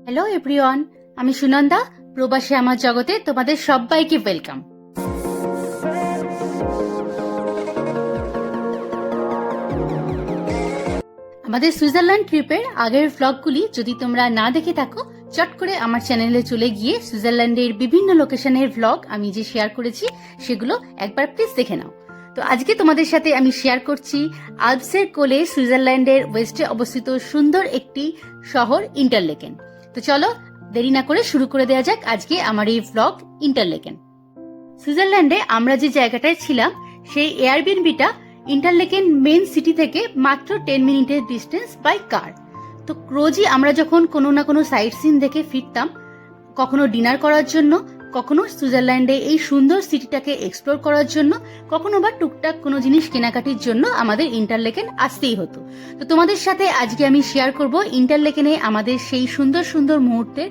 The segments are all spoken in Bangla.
হ্যালো এভরিওয়ান, আমি সুনন্দা। প্রবাসী আমার জগতে তোমাদের সবাইকে ওয়েলকাম। আমাদের সুইজারল্যান্ড ট্রিপের আগের ভ্লগগুলি যদি তোমরা না দেখে থাকো, চট করে আমার চ্যানেলে চলে গিয়ে সুইজারল্যান্ডের বিভিন্ন লোকেশনের ভ্লগ আমি যে শেয়ার করেছি সেগুলো একবার প্লিজ দেখে নাও। তো আজকে তোমাদের সাথে আমি শেয়ার করছি আলপসের কোলে সুইজারল্যান্ডের ওয়েস্টে অবস্থিত সুন্দর একটি শহর ইন্টারলেকেন। তো চলো দেরি না করে শুরু করে দেওয়া যাক আজকে আমার এই ভ্লগ ইন্টারলেকেন। সুইজারল্যান্ডে আমরা যে জায়গাটায় ছিলাম সেই এয়ারবিএনবিটা ইন্টারলেকেন মেইন সিটি থেকে মাত্র 10 মিনিটের ডিস্টেন্স বাই কার। তো রোজই আমরা যখন কোনো না কোনো সাইট সিন দেখে ফিরতাম, কখনো ডিনার করার জন্য, কখনো সুইজারল্যান্ডে এই সুন্দর সিটিটাকে এক্সপ্লোর করার জন্য, কখনো বা টুকটাক কোনো জিনিস কেনাকাটির জন্য আমাদের ইন্টারলেকেন আসতেই হতো। তো তোমাদের সাথে আজকে আমি শেয়ার করব ইন্টারলেকেনে আমাদের সেই সুন্দর সুন্দর মুহূর্তের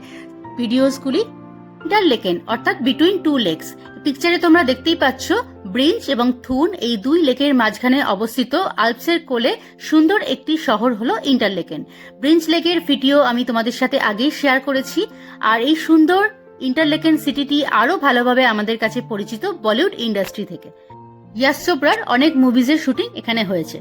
ভিডিওসগুলি। ইন্টারলেকেন অর্থাৎ বিটুইন টু লেকস, পিকচারে তোমরা দেখতেই পাচ্ছ ব্রিঞ্জ এবং থুন এই দুই লেকের মাঝখানে অবস্থিত আলপসের কোলে সুন্দর একটি শহর হলো ইন্টারলেকেন। ব্রিঞ্জ লেকের ভিডিও আমি তোমাদের সাথে আগেই শেয়ার করেছি। আর এই সুন্দর ইন্টারলেকেন সিটিটি আরো ভালোভাবে আমাদের কাছে পরিচিত বলিউড ইন্ডাস্ট্রি থেকে। ইয়াশ চোপড়ার অনেক মুভিজের শুটিং এখানে হয়েছে।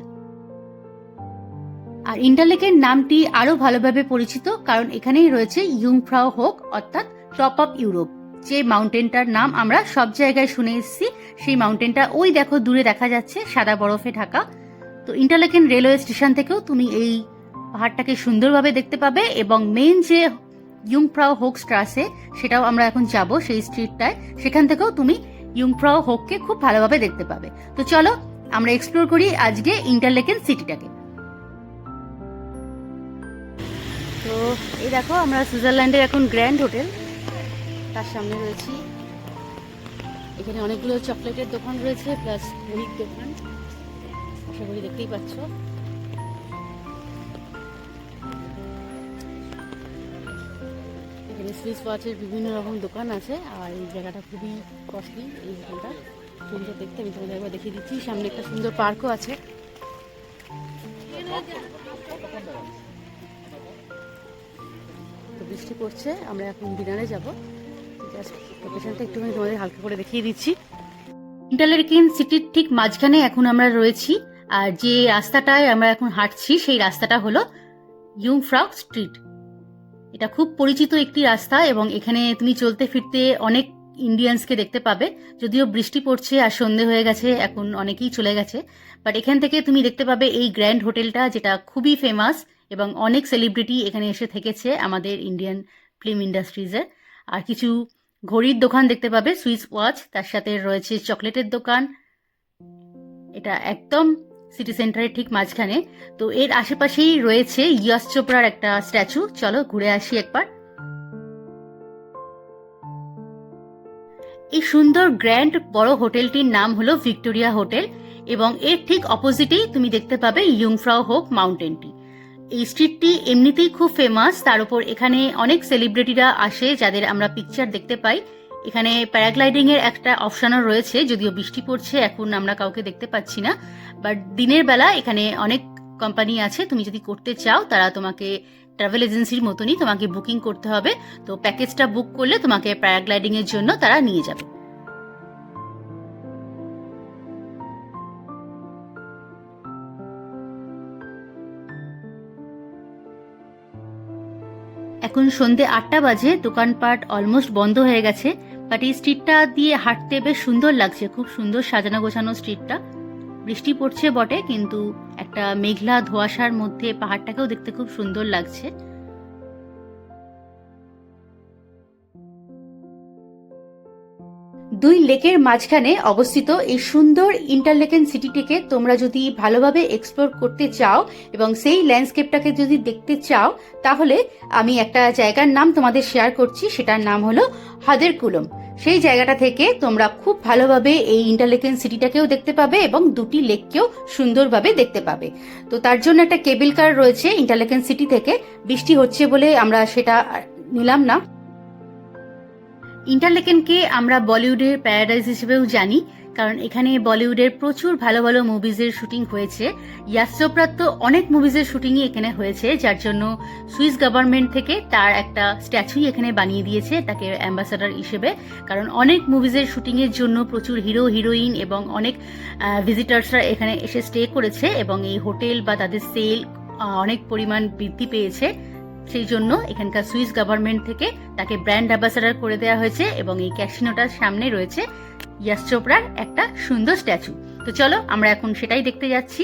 আর ইন্টারলেকেন নামটি আরো ভালোভাবে পরিচিত কারণ এখানেই রয়েছে ইয়ুংফ্রাউ হোক অর্থাৎ টপ অফ ইউরোপ, যে মাউন্টেনটার নাম আমরা সব জায়গায় শুনে এসেছি। সেই মাউন্টেনটা ওই দেখো দূরে দেখা যাচ্ছে, সাদা বরফে ঢাকা। তো ইন্টারলেকেন রেলওয়ে স্টেশন থেকেও তুমি এই পাহাড়টাকে সুন্দরভাবে দেখতে পাবে এবং মেইন যে ইয়ুংফ্রাউ হোক স্ট্রাসে, সেটাও আমরা এখন যাব সেই স্ট্রিটটায়, সেখান থেকেও তুমি ইয়ুংফ্রাউ হোককে খুব ভালোভাবে দেখতে পাবে। তো চলো আমরা এক্সপ্লোর করি আজকে ইন্টারলেকেন সিটিটাকে। তো এই দেখো আমরা সুইজারল্যান্ডের এখন গ্র্যান্ড হোটেল তার সামনে রয়েছি। এখানে অনেকগুলো চকলেটের দোকান রয়েছে প্লাস ঘড়ির দোকান, আশা করি দেখতেই পাচ্ছ। এখানে সুইস ওয়াচের বিভিন্ন রকম দোকান আছে আর এই জায়গাটা খুবই কস্টলি। এই দোকানটা সুন্দর দেখতে, আমি তোমাদের একবার দেখিয়ে দিচ্ছি। সামনে একটা সুন্দর পার্কও আছে। তো বৃষ্টি পড়ছে, আমরা এখন ডিনারে যাবো। লোকেশনটা একটুখানি তোমাদের হালকা করে দেখিয়ে দিচ্ছি। ইন্টারলেকেন সিটির ঠিক মাঝখানে এখন আমরা রয়েছি। আর যে রাস্তাটায় আমরা এখন হাঁটছি সেই রাস্তাটা হলো ইয়ুংফ্রাউ স্ট্রিট। এটা খুব পরিচিত একটি রাস্তা এবং এখানে তুমি চলতে ফিরতে অনেক ইন্ডিয়ানসকে দেখতে পাবে। যদিও বৃষ্টি পড়ছে আর সন্ধে হয়ে গেছে, এখন অনেকেই চলে গেছে, বাট এখান থেকে তুমি দেখতে পাবে এই গ্র্যান্ড হোটেলটা, যেটা খুবই ফেমাস এবং অনেক সেলিব্রিটি এখানে এসে থেকেছে আমাদের ইন্ডিয়ান ফিল্ম ইন্ডাস্ট্রিজের। আর কিছু ঘড়ির দোকান দেখতে পাবে, সুইস ওয়াচ, তার সাথে রয়েছে চকলেটের দোকান। এটা একদম সিটি সেন্টারের ঠিক মাঝখানে। তো এর আশেপাশেই রয়েছে ইয়াশ চোপড়ার একটা স্ট্যাচু। চলো ঘুরে আসি একবার। এই সুন্দর গ্র্যান্ড বড় হোটেলটির নাম হলো ভিক্টোরিয়া হোটেল এবং এর ঠিক অপোজিটেই তুমি দেখতে পাবে ইয়ুংফ্রাউ হোক মাউন্টেনটি। এই স্ট্রিটটি এমনিতেই খুব ফেমাস, তার উপর এখানে অনেক সেলিব্রিটিরা আসে যাদের আমরা পিকচার দেখতে পাই। এখানে প্যারাগ্লাইডিং এর একটা অপশনও রয়েছে, যদিও বৃষ্টি পড়ছে এখন আমরা কাউকে দেখতে পাচ্ছি না, বাট দিনের বেলা এখানে অনেক কোম্পানি আছে। তুমি যদি করতে চাও তারা তোমাকে ট্রাভেল এজেন্সির মতনই তোমাকে বুকিং করতে হবে। তো প্যাকেজটা বুক করলে তোমাকে প্যারাগ্লাইডিং এর জন্য তারা নিয়ে যাবে। এখন সন্ধে 8টা বাজে, দোকানপাট অলমোস্ট বন্ধ হয়ে গেছে, বাট এই স্ট্রিটটা দিয়ে হাঁটতে বেশ সুন্দর লাগছে, খুব সুন্দর সাজানো গোছানো স্ট্রিটটা। বৃষ্টি পড়ছে বটে, কিন্তু একটা মেঘলা ধোঁয়াশার মধ্যে পাহাড়টাকেও দেখতে খুব সুন্দর লাগছে। দুই লেকের মাঝখানে অবস্থিত এই সুন্দর ইন্টারলেকেন সিটিটিকে তোমরা যদি ভালোভাবে এক্সপ্লোর করতে চাও এবং সেই ল্যান্ডস্কেপটাকে যদি দেখতে চাও, তাহলে আমি একটা জায়গার নাম তোমাদের শেয়ার করছি, সেটার নাম হলো হাদেরকুলম। সেই জায়গাটা থেকে তোমরা খুব ভালোভাবে এই ইন্টারলেকেন সিটিটাকেও দেখতে পাবে এবং দুটি লেককেও সুন্দরভাবে দেখতে পাবে। তো তার জন্য একটা কেবল কার রয়েছে ইন্টারলেকেন সিটি থেকে। বৃষ্টি হচ্ছে বলে আমরা সেটা নিলাম না। ইন্টারলেকেনকে আমরা বলিউডের প্যারাডাইস হিসেবেও জানি। কারণ এখানে বলিউডের প্রচুর ভালো ভালো মুভিজের শুটিং হয়েছে। ইয়াশ চোপড়ার তো অনেক মুভিজের শুটিংই এখানে হয়েছে, যার জন্য সুইস গভর্নমেন্ট থেকে তার একটা স্ট্যাচুই এখানে বানিয়ে দিয়েছে তাকে অ্যাম্বাসাডার হিসেবে। কারণ অনেক মুভিজের শুটিংয়ের জন্য প্রচুর হিরো হিরোইন এবং অনেক ভিজিটার্সরা এখানে এসে স্টে করেছে এবং এই হোটেল বা তাদের সেল অনেক পরিমাণ বৃদ্ধি পেয়েছে। সেই জন্য এখানকার সুইস গভর্নমেন্ট থেকে তাকে ব্র্যান্ড অ্যাম্বাসাডার করে দেওয়া হয়েছে এবং এই ক্যাসিনোটার সামনে রয়েছে ইয়াশ চোপড়ার একটা সুন্দর স্ট্যাচু। তো চলো আমরা এখন সেটাই দেখতে যাচ্ছি।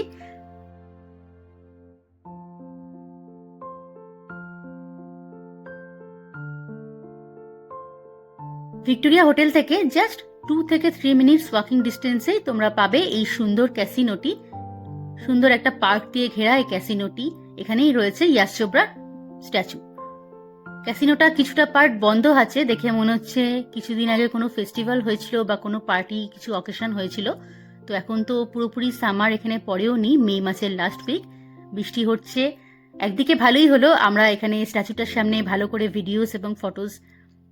ভিক্টোরিয়া হোটেল থেকে জাস্ট 2 থেকে 3 মিনিটস ওয়াকিং ডিস্টেন্সেই তোমরা পাবে এই সুন্দর ক্যাসিনোটি। সুন্দর একটা পার্ক দিয়ে ঘেরা এই ক্যাসিনোটি, এখানেই রয়েছে ইয়াশ চোপড়ার স্ট্যাচু। ক্যাসিনোটা কিছুটা পার্ট বন্ধ আছে, দেখে মনে হচ্ছে কিছুদিন আগে কোনো ফেস্টিভ্যাল হয়েছিল বা কোনো পার্টি কিছু অকেশন হয়েছিল। তো এখন তো পুরোপুরি সামার এখানে পড়েও নি, মে মাসের লাস্ট উইক, বৃষ্টি হচ্ছে। একদিকে ভালোই হলো, আমরা এখানে স্ট্যাচুটার সামনে ভালো করে ভিডিওস এবং ফটোস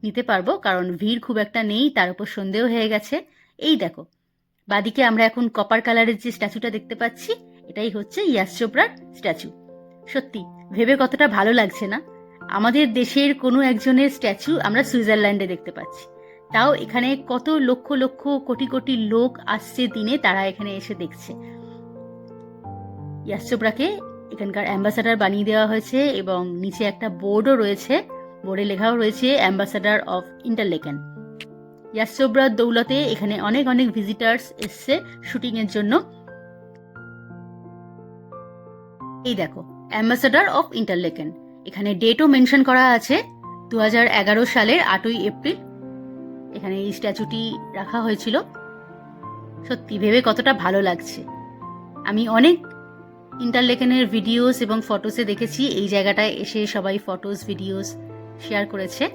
নিতে পারবো, কারণ ভিড় খুব একটা নেই, তার উপর সন্দেহ হয়ে গেছে। এই দেখো বাদিকে আমরা এখন কপার কালারের যে স্ট্যাচুটা দেখতে পাচ্ছি, এটাই হচ্ছে ইয়াশ চোপড়ার স্ট্যাচু। সত্যি ভেবে কতটা ভালো লাগছে না, আমাদের দেশের কোনো একজনের স্ট্যাচু আমরা সুইজারল্যান্ডে দেখতে পাচ্ছি। তাও এখানে কত লক্ষ লক্ষ কোটি কোটি লোক আসছে দিনে, তারা এখানে এসে দেখছে। ইয়াশ চোপড়াকে এখানকার অ্যাম্বাসাডার বানিয়ে দেওয়া হয়েছে এবং নিচে একটা বোর্ডও রয়েছে, বোর্ডে লেখাও রয়েছে অ্যাম্বাসাডার অফ ইন্টারলেকেন। ইয়াশ চোপড়ার দৌলতে এখানে অনেক অনেক ভিজিটার্স এসছে শুটিং এর জন্য। এই দেখো অ্যাম্বাসাডার অফ ইন্টারলেকেন, এখানে ডেটও মেনশন করা আছে 2011 সালের 8ই এপ্রিল এখানে এই স্ট্যাচুটি রাখা হয়েছিল। সত্যি ভেবে কতটা ভালো লাগছে। আমি অনেক ইন্টারলেকেনের ভিডিওস এবং ফটোসে দেখেছি এই জায়গাটায় এসে সবাই ফটোস ভিডিওস শেয়ার করেছে।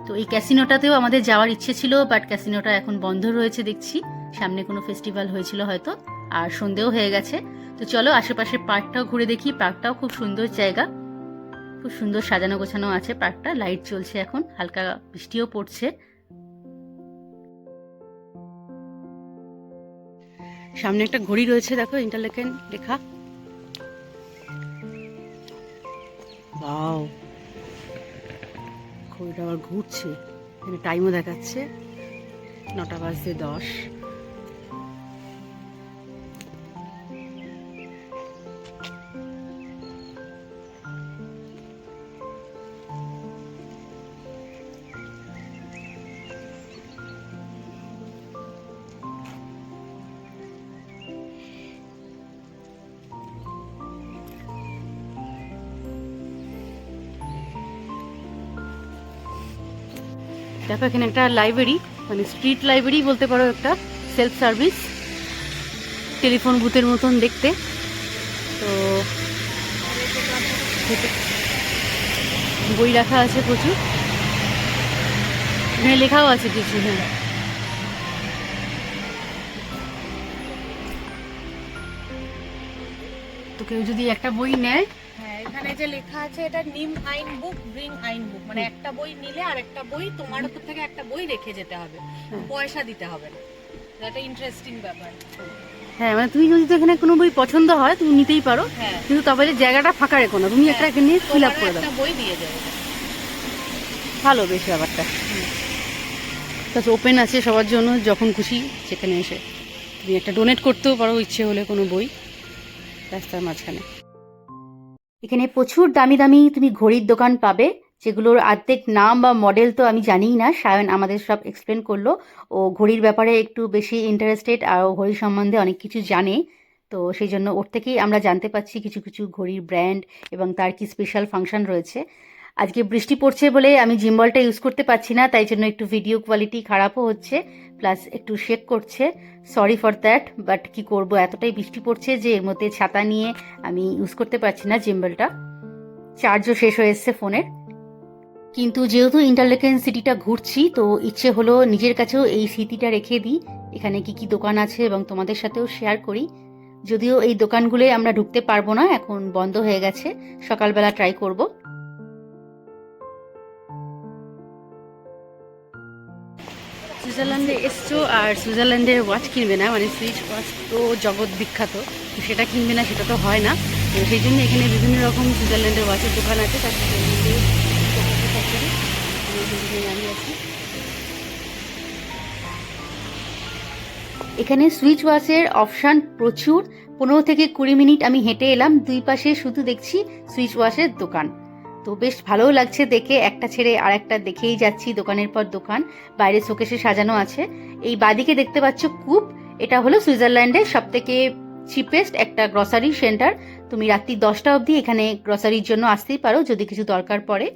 তো এই ক্যাসিনোটাতেও আমাদের যাওয়ার ইচ্ছে ছিল, বাট ক্যাসিনোটা এখন বন্ধ রয়েছে দেখছি, সামনে কোনো ফেস্টিভ্যাল হয়েছিল হয়তো, আর সন্ধেও হয়ে গেছে। তো চলো আশেপাশে পার্কটাও ঘুরে দেখি, পার্কটাও খুব সুন্দর জায়গা, খুব সুন্দর সাজানো গোছানো আছে পার্কটা, লাইট চলছে, এখন হালকা বৃষ্টিও পড়ছে। সামনে একটা ঘড়ি রয়েছে, দেখো ইন্টারলেকেন লেখা। ওয়াও, ঘড়িটা আবার ঘুরছে, এখানে টাইমও দেখাচ্ছে 9:10। দেখো এখানে একটা লাইব্রেরি, মানে স্ট্রিট লাইব্রেরি বলতে পারো, একটা সেলফ সার্ভিস টেলিফোন বুথের মতন দেখতে। তো বই রাখা আছে প্রচুর, এখানে লেখাও আছে কিছু। হ্যাঁ, তো কেউ যদি একটা বই নেয়, এখানে যে লেখা আছে এটা নিম আইন বুক ব্রিং আইন বুক, মানে একটা বই নিলে আর একটা বই তোমার উপর থেকে একটা বই রেখে যেতে হবে, পয়সা দিতে হবে না। এটা ইন্টারেস্টিং ব্যাপার। হ্যাঁ মানে তুমি যদি এখানে কোনো বই পছন্দ হয় তুমি নিতেই পারো, কিন্তু তবে জায়গাটা ফাঁকা রেখো না, তুমি একটা নিয়ে ফিল আপ করে দাও, একটা বই দিয়ে দেবে। ভালো বেশ ব্যাপারটা। ওপেন আছে সবার জন্য, যখন খুশি সেখানে এসে তুমি একটা ডোনেট করতেও পারো ইচ্ছে হলে কোনো বই রাস্তার মাঝখানে। এখানে প্রচুর দামি দামি তুমি ঘড়ির দোকান পাবে, যেগুলোর অর্ধেক নাম বা মডেল তো আমি জানিই না, সায়ন আমাদের সব এক্সপ্লেন করলো। ও ঘড়ির ব্যাপারে একটু বেশি ইন্টারেস্টেড আর ও ঘড়ির সম্বন্ধে অনেক কিছু জানে, তো সেই জন্য ওর থেকেই আমরা জানতে পারছি কিছু কিছু ঘড়ির ব্র্যান্ড এবং তার কি স্পেশাল ফাংশন রয়েছে। আজকে বৃষ্টি পড়ছে বলে আমি জিম্বলটা ইউজ করতে পারছি না, তাই জন্য একটু ভিডিও কোয়ালিটি খারাপও হচ্ছে, প্লাস একটু শেক করছে, সরি ফর দ্যাট। বাট কি করব, এতটাই বৃষ্টি পড়ছে যে এর মধ্যে ছাতা নিয়ে আমি ইউজ করতে পারছি না জিম্বলটা, চার্জও শেষ হয়ে এসছে ফোনের। কিন্তু যেহেতু ইন্টারলেকেন সিটিটা ঘুরছি, তো ইচ্ছে হলো নিজের কাছেও এই স্মৃতিটা রেখে দিই, এখানে কি কি দোকান আছে এবং তোমাদের সাথেও শেয়ার করি। যদিও এই দোকানগুলোয় আমরা ঢুকতে পারবো না, এখন বন্ধ হয়ে গেছে, সকালবেলা ট্রাই করব। সুইজারল্যান্ডে এসছো আর সুইজারল্যান্ডের ওয়াচ কিনবে না, মানে সুইচ ওয়াচ তো জগৎ বিখ্যাত, তো সেটা কিনবে না সেটা তো হয় না। তো সেই জন্য এখানে বিভিন্ন রকম সুইজারল্যান্ডের ওয়াচের দোকান আছে, তার সাথে আমি আছি। এখানে সুইচ ওয়াচের অপশান প্রচুর। 15 থেকে 20 মিনিট আমি হেঁটে এলাম, দুই পাশে শুধু দেখছি সুইচ ওয়াচের দোকান। তো বেশ ভালোও লাগছে দেখে, একটা ছেড়ে আর একটা দেখেই যাচ্ছি, দোকানের পর দোকান, বাইরে শোকেসে সাজানো আছে। এই বাদিকে দেখতে পাচ্ছ কূপ, এটা হলো সুইজারল্যান্ডের সব থেকে চিপেস্ট একটা গ্রসারি সেন্টার। তুমি রাত্রি 10টা অবধি এখানে গ্রসারির জন্য আসতেই পারো যদি কিছু দরকার পড়ে।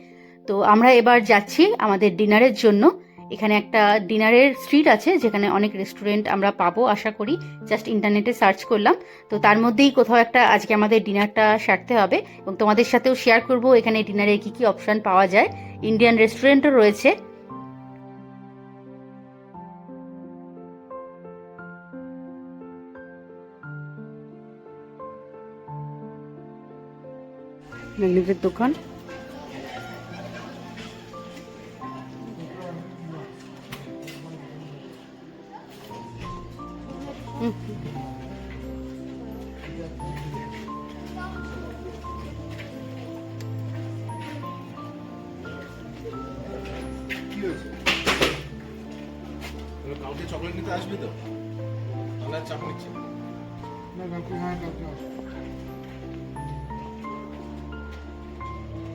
তো আমরা এবার যাচ্ছি আমাদের ডিনারের জন্য। এখানে একটা ডিনারের স্ট্রিট আছে যেখানে অনেক রেস্টুরেন্ট আমরা পাবো আশা করি, জাস্ট ইন্টারনেটে সার্চ করলাম। তো তার মধ্যেই কোথাও একটা আজকে আমাদের ডিনারটা সারতে হবে এবং তোমাদের সাথেও শেয়ার করব এখানে ডিনারে কি কি অপশন পাওয়া যায়। ইন্ডিয়ান রেস্টুরেন্টও রয়েছে। ম্যাগনেটের দোকান, কালকে চকলেট নিতে আসবি তো? তাহলে আর চাপ নিচ্ছি না। কালকে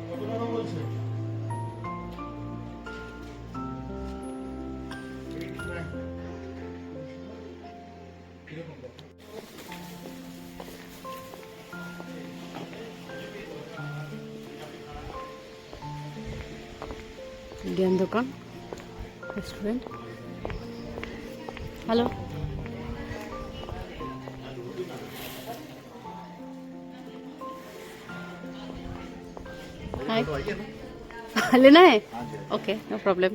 কত টাকা বলছে? ইন্ডিয়ান দোকান, রেস্টুরেন্ট। হ্যালো, हाय, लेना है? Okay, no problem.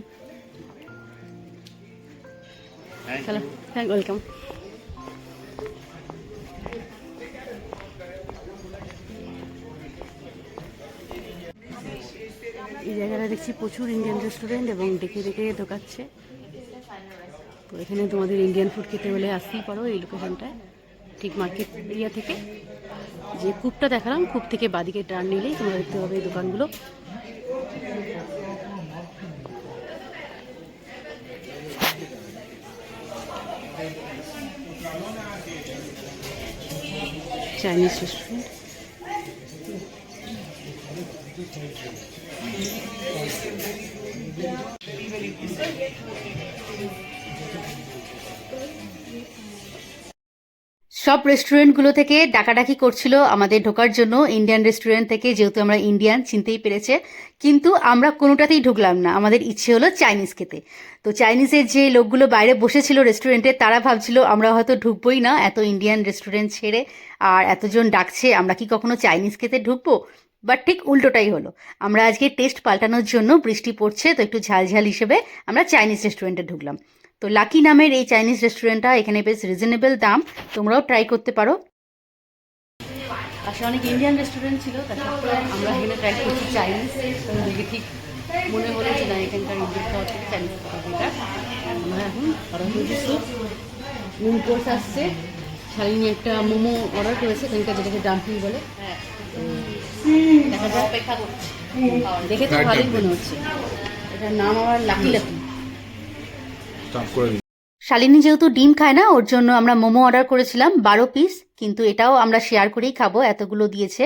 चलो, थैंक वेलकम। এই জায়গাটা দেখছি প্রচুর ইন্ডিয়ান রেস্টুরেন্ট এবং ডেকে ডেকে ঢোকাচ্ছে। তো এখানে তোমাদের ইন্ডিয়ান ফুড খেতে হলে আসতেই পারো এই লোকেশনটায়, ঠিক মার্কেট এরিয়া থেকে। যে কূপটা দেখালাম, কূপ থেকে বাদিকে টার্ন নিলেই তোমরা দেখতে পাবে এই দোকানগুলো। Chinese restaurant. সব রেস্টুরেন্টগুলো থেকে ডাকাডাকি করছিল আমাদের ঢোকার জন্য, ইন্ডিয়ান রেস্টুরেন্ট থেকে, যেহেতু আমরা ইন্ডিয়ান চিনতেই পেরেছে। কিন্তু আমরা কোনোটাতেই ঢুকলাম না, আমাদের ইচ্ছে হলো চাইনিজ খেতে। তো চাইনিজের যে লোকগুলো বাইরে বসেছিল রেস্টুরেন্টে, তারা ভাবছিল আমরা হয়তো ঢুকবোই না, এত ইন্ডিয়ান রেস্টুরেন্ট ছেড়ে আর এতজন ডাকছে, আমরা কি কখনো চাইনিজ খেতে ঢুকবো? বাট ঠিক উল্টোটাই হলো। আমরা আজকে টেস্ট পাল্টানোর জন্য, বৃষ্টি পড়ছে তো একটু ঝালঝাল হিসেবে আমরা চাইনিজ রেস্টুরেন্টে ঢুকলাম। তো লাকি নামের এই চাইনিজ রেস্টুরেন্টটা এখানে বেশ রিজনেবল দাম, তোমরাও ট্রাই করতে পারো। পাশে অনেক ইন্ডিয়ান রেস্টুরেন্ট ছিল, তারপরে আমরা এখানে ট্রাই করছি চাইনিজ। দেখে ঠিক মনে হলো যে না, এখানকার ইন্ডিয়ান খাওয়া থেকে চাইনিজ খাওয়া বেটার। আমরা এখন অর্ডার করেছি স্যুপ, মেন কোর্স আসছে। শালিনী একটা মোমো অর্ডার করেছে, এখানকার যেটাকে ডাম্পলিং বলে। দেখা যাক, অপেক্ষা করছি। দেখে তো ভালোই মনে হচ্ছে। এটার নাম আবার লাকি লাকি। শালিনী যেহেতু ডিম খায় না, ওর জন্য আমরা মোমো অর্ডার করেছিলাম 12 পিস, কিন্তু এটাও আমরা শেয়ার করেই খাবো, এতগুলো দিয়েছে।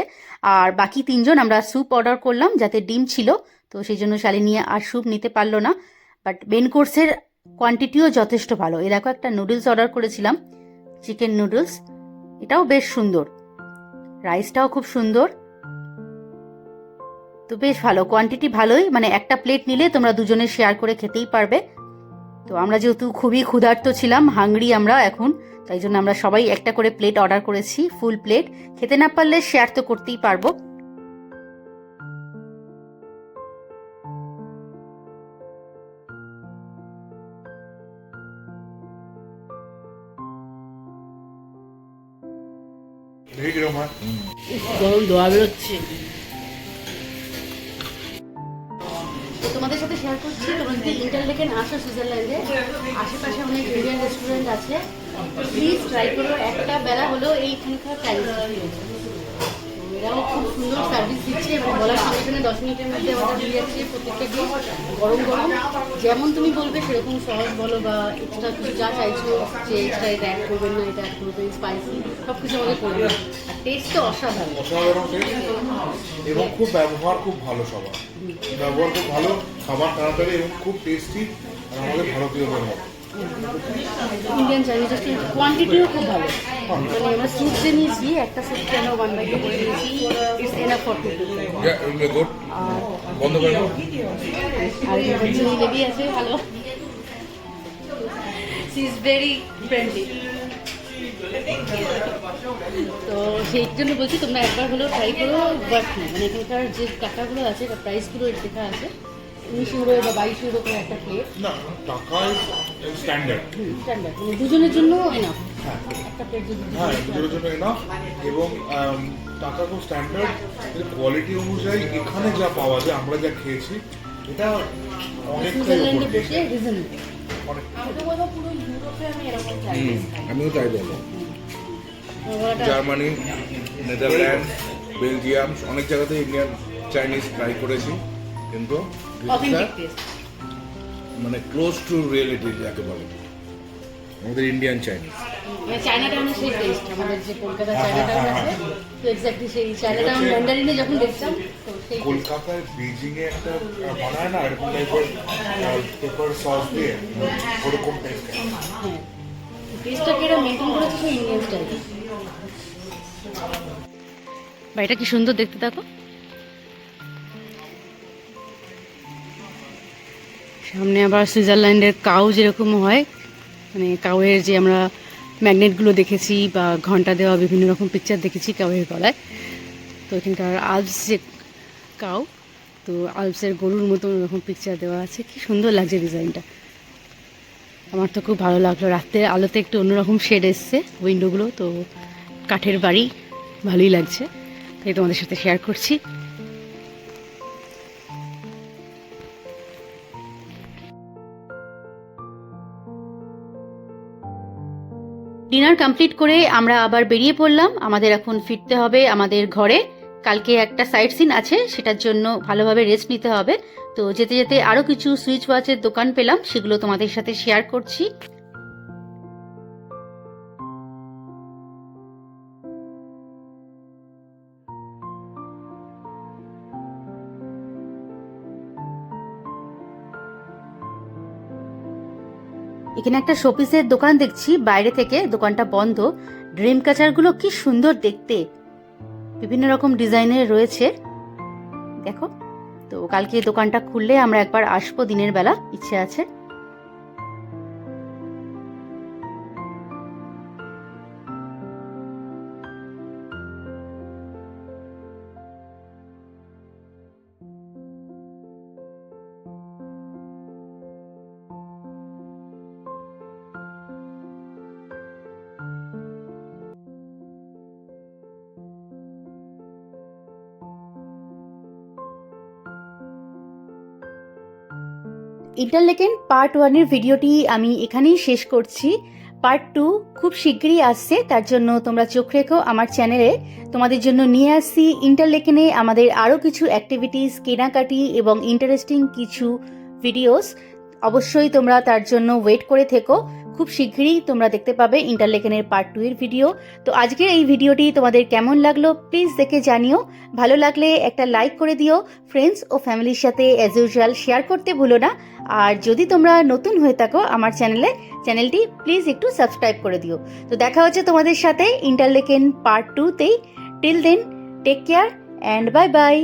আর বাকি 3 জন আমরা স্যুপ অর্ডার করলাম, যাতে ডিম ছিল, তো সেই জন্য শালিনী আর স্যুপ নিতে পারলো না। বাট মেন কোর্সের কোয়ান্টিটিও যথেষ্ট ভালো। এ দেখো, একটা নুডলস অর্ডার করেছিলাম, চিকেন নুডলস, এটাও বেশ সুন্দর, রাইসটাও খুব সুন্দর। তো বেশ ভালো, কোয়ান্টিটি ভালোই, মানে একটা প্লেট নিলে তোমরা দুজনে শেয়ার করে খেতেই পারবে। তো আমরা যেহেতু খুবই ক্ষুধার্ত ছিলাম, হাংরি আমরা এখন, তাই জন্য আমরা সবাই একটা করে প্লেট অর্ডার করেছি, ফুল প্লেট। খেতে না পারলে শেয়ার তো করতেই পারবো। গরম দোয়া বেরোচ্ছে। তোমাদের সাথে শেয়ার করছি, তোমরা যদি ইন্টারলেকেন আসো সুইজারল্যান্ডে, আশেপাশে অনেক ইন্ডিয়ান রেস্টুরেন্ট আছে, প্লিজ ট্রাই করো একটা বেলা হলেও এইখানকার চাইনিজ। এরাও খুব সুন্দর সার্ভিস দিচ্ছে এবং বলার সঙ্গে সঙ্গে 10 মিনিটের মধ্যে আমাদের দিয়ে যাচ্ছে প্রত্যেকটা ডিশ গরম গরম। যেমন তুমি বলবে সেরকম সহজ বলো বা এক্সট্রা কিছু যা চাইছো যে এক্সট্রা এটা অ্যাড করবেন না, এটা অ্যাড করবেন, স্পাইসি সব কিছু আমাদের করবেন। আর টেস্ট তো অসাধারণ টেস্ট এবং খুব ব্যবহার খুব ভালো সবার, ব্যবহার খুব ভালো, খাবার তাড়াতাড়ি এবং খুব টেস্টি। আর আমাদের ভারতীয় ব্যবহার ইন্ডিয়ান চাইনিজ রেস্টুরেন্ট কোয়ান্টিটিও খুব ভালো। মানে আমরা স্যুপ যে নিয়েছি, একটা স্যুপ কেন 1 বাইট করে নিয়েছি, ইটস এনাফ ফর 2 পিপল। বন্ধ করে দাও। আর চিনি লেবি আছে ভালো, সি ইজ ভেরি ফ্রেন্ডলি। তো সেই জন্য বলছি তোমরা একবার হলেও ট্রাই করো। বাট মানে এখানকার যে টাকাগুলো আছে বা প্রাইসগুলো লেখা আছে 19 ইউরো বা 22 ইউরো করে একটা প্লেট। না, টাকায় স্ট্যান্ডার্ড, স্ট্যান্ডার্ড মানে দুজনের জন্য এনাফ। হ্যাঁ একটা প্লেট যদি হ্যাঁ দুজনের জন্য এনাফ। এবং টাকা খুব স্ট্যান্ডার্ড, কোয়ালিটি অনুযায়ী এখানে যা পাওয়া যায়, আমরা যা খেয়েছি এটা অনেকটাই সুইজারল্যান্ডে উপর বসে রিজনেবল। অনেক। পুরো ইউরোপে আমি এরকম চাইনিজ আমিও তাই বলবো। জার্মানি, নেদারল্যান্ড, বেলজিয়াম অনেক জায়গাতে ইন্ডিয়ান চাইনিজ ট্রাই করেছি, কিন্তু অথেন্টিক টেস্ট। মানে ক্লোজ টু রিয়েলিটি যাকে বলে আমাদের ইন্ডিয়ান চাইনিজ। মানে চায়না টাউনের সেই টেস্ট, আমাদের যে কলকাতা চায়না টাউন আছে, তো এক্স্যাক্টলি সেই চায়না টাউন ম্যান্ডারিনে যখন দেখতাম তো সেই কলকাতায় বেজিং এ একটা বানায় না এরকম টাইপের পেপার সস দিয়ে, ওরকম টেস্ট। হ্যাঁ টেস্টটাকে এরা মেনটেন করেছে সেই ইন্ডিয়ান স্টাইল। বাড়িটা কি সুন্দর দেখতে, দেখো সামনে আবার সুইজারল্যান্ডের কাউ যেরকম হয়, মানে কাউয়ের যে আমরা ম্যাগনেটগুলো দেখেছি বা ঘন্টা দেওয়া বিভিন্ন রকম পিকচার দেখেছি কাউয়ের গলায়, তো এখানকার আলপস যে কাউ, তো আলপসের গরুর মতো ওরকম পিকচার দেওয়া আছে। কি সুন্দর লাগছে ডিজাইনটা, আমার তো খুব ভালো লাগলো। রাত্রের আলোতে একটু অন্যরকম শেড এসছে উইন্ডোগুলো, তো কাঠের বাড়ি ভালোই লাগছে, তাই তোমাদের সাথে শেয়ার করছি। ডিনার কমপ্লিট করে আমরা আবার বেরিয়ে পড়লাম। আমাদের এখন ফিরতে হবে আমাদের ঘরে। কালকে একটা সাইট সিন আছে, সেটার জন্য ভালোভাবে রেস্ট নিতে হবে। তো যেতে যেতে আরও কিছু সুইচ ওয়াচের দোকান পেলাম, সেগুলো তোমাদের সাথে শেয়ার করছি। এখানে একটা শোপিসের দোকান দেখছি, বাইরে থেকে দোকানটা বন্ধ। ড্রিম ক্যাচারগুলো কি সুন্দর দেখতে, বিভিন্ন রকম ডিজাইনের রয়েছে, দেখো। তো কালকে দোকানটা খুললে আমরা একবার আসবো দিনের বেলা, ইচ্ছে আছে। ইন্টারলেকেন পার্ট 1-এর ভিডিওটি আমি এখানেই শেষ করছি। পার্ট 2 খুব শিগগিরই আসছে, তার জন্য তোমরা চোখ রেখো আমার চ্যানেলে। তোমাদের জন্য নিয়ে আসছি ইন্টারলেকেনে আমাদের আরও কিছু অ্যাক্টিভিটিস, কেনাকাটি এবং ইন্টারেস্টিং কিছু ভিডিওস। অবশ্যই তোমরা তার জন্য ওয়েট করে থেকো। খুব শিগগিরই তোমরা দেখতে পাবে ইন্টারলেকেনের পার্ট 2-এর ভিডিও। তো আজকের এই ভিডিওটি তোমাদের কেমন লাগলো প্লিজ দেখে জানিও। ভালো লাগলে একটা লাইক করে দিও, ফ্রেন্ডস ও ফ্যামিলির সাথে অ্যাজ ইউজুয়াল শেয়ার করতে ভুলো না। আর যদি তোমরা নতুন হয়ে থাকো আমার চ্যানেলটি প্লিজ একটু সাবস্ক্রাইব করে দিও। তো দেখা হচ্ছে তোমাদের সাথে ইন্টারলেকেন পার্ট 2-তেই। Till then take care and bye by.